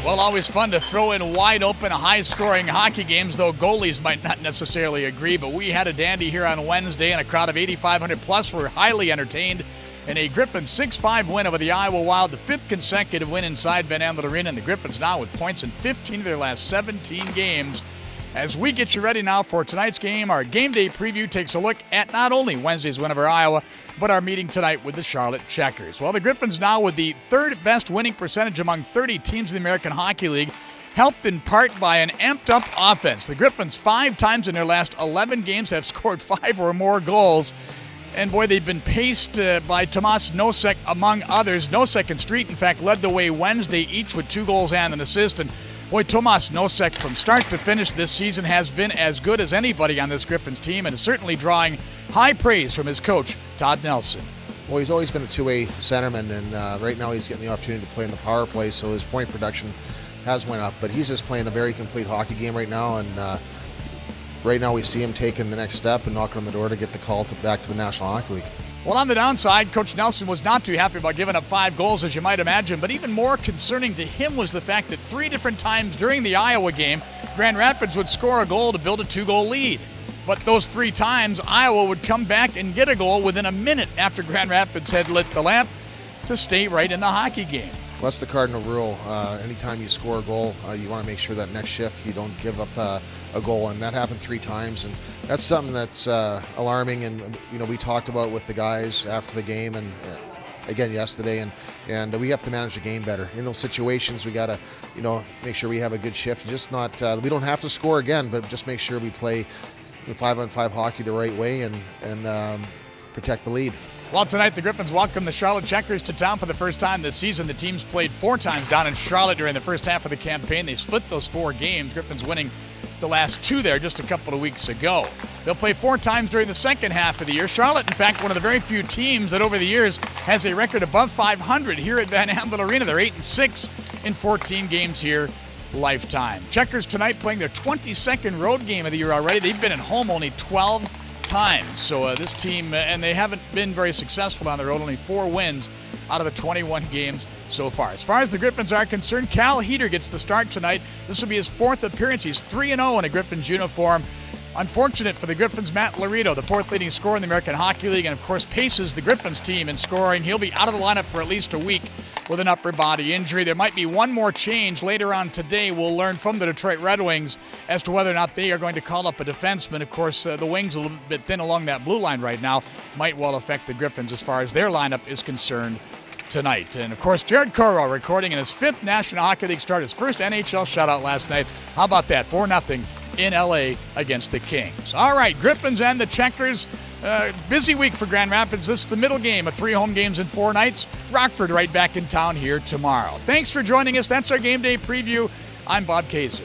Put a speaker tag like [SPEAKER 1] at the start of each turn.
[SPEAKER 1] Well, always fun to throw in wide open, high-scoring hockey games, though goalies might not necessarily agree. But we had a dandy here on Wednesday, and a crowd of 8,500 plus were highly entertained in a Griffins 6-5 win over the Iowa Wild, the fifth consecutive win inside Van Andel Arena, and the Griffins now with points in 15 of their last 17 games. As we get you ready now for tonight's game, our game day preview takes a look at not only Wednesday's win over Iowa, but our meeting tonight with the Charlotte Checkers. Well, the Griffins now with the third best winning percentage among 30 teams in the American Hockey League, helped in part by an amped-up offense. The Griffins 5 times in their last 11 games have scored 5 or more goals. And boy, they've been paced by Tomas Nosek, among others. Nosek and Street, in fact, led the way Wednesday, each with 2 goals and an assist. And boy, Tomas Nosek, from start to finish this season, has been as good as anybody on this Griffins team and is certainly drawing high praise from his coach, Todd Nelson.
[SPEAKER 2] Well, he's always been a two-way centerman, and right now he's getting the opportunity to play in the power play, so his point production has went up. But he's just playing a very complete hockey game right now, and right now we see him taking the next step and knocking on the door to get the call back to the National Hockey League.
[SPEAKER 1] Well, on the downside, Coach Nelson was not too happy about giving up 5 goals, as you might imagine, but even more concerning to him was the fact that 3 different times during the Iowa game, Grand Rapids would score a goal to build a 2-goal lead. But those 3 times, Iowa would come back and get a goal within a minute after Grand Rapids had lit the lamp to stay right in the hockey game.
[SPEAKER 2] Well, that's the cardinal rule. Anytime you score a goal, you want to make sure that next shift you don't give up a goal, and that happened 3 times, and that's something that's alarming. And we talked about it with the guys after the game, and again yesterday, and we have to manage the game better in those situations. We got to make sure we have a good shift. Just not we don't have to score again, but just make sure we play 5-on-5 hockey the right way and protect the lead.
[SPEAKER 1] Well, tonight the Griffins welcome the Charlotte Checkers to town for the first time this season. The teams played 4 times down in Charlotte during the first half of the campaign. They split those 4 games, Griffins winning the last 2 there just a couple of weeks ago. They'll play 4 times during the second half of the year. Charlotte, in fact, one of the very few teams that over the years has a record above 500 here at Van Andel Arena. They're 8-6 in 14 games here lifetime. Checkers tonight playing their 22nd road game of the year already. They've been at home only 12 times. So this team, and they haven't been very successful on the road, only 4 wins out of the 21 games so far. As far as the Griffins are concerned, Cal Heater gets the start tonight. This will be his 4th appearance. He's 3-0 in a Griffins uniform. Unfortunate for the Griffins, Matt Laredo, the 4th leading scorer in the American Hockey League, and of course paces the Griffins team in scoring. He'll be out of the lineup for at least a week with an upper body injury. There might be one more change later on today. We'll learn from the Detroit Red Wings as to whether or not they are going to call up a defenseman. Of course, the wings a little bit thin along that blue line right now might well affect the Griffins as far as their lineup is concerned tonight. And of course, Jared Coro recording in his 5th National Hockey League start, his first NHL shutout last night. How about that? 4-0 in LA against the Kings. All right, Griffins and the Checkers. Busy week for Grand Rapids. This is the middle game of 3 home games in 4 nights. Rockford right back in town here tomorrow. Thanks for joining us. That's our game day preview. I'm Bob Kaser.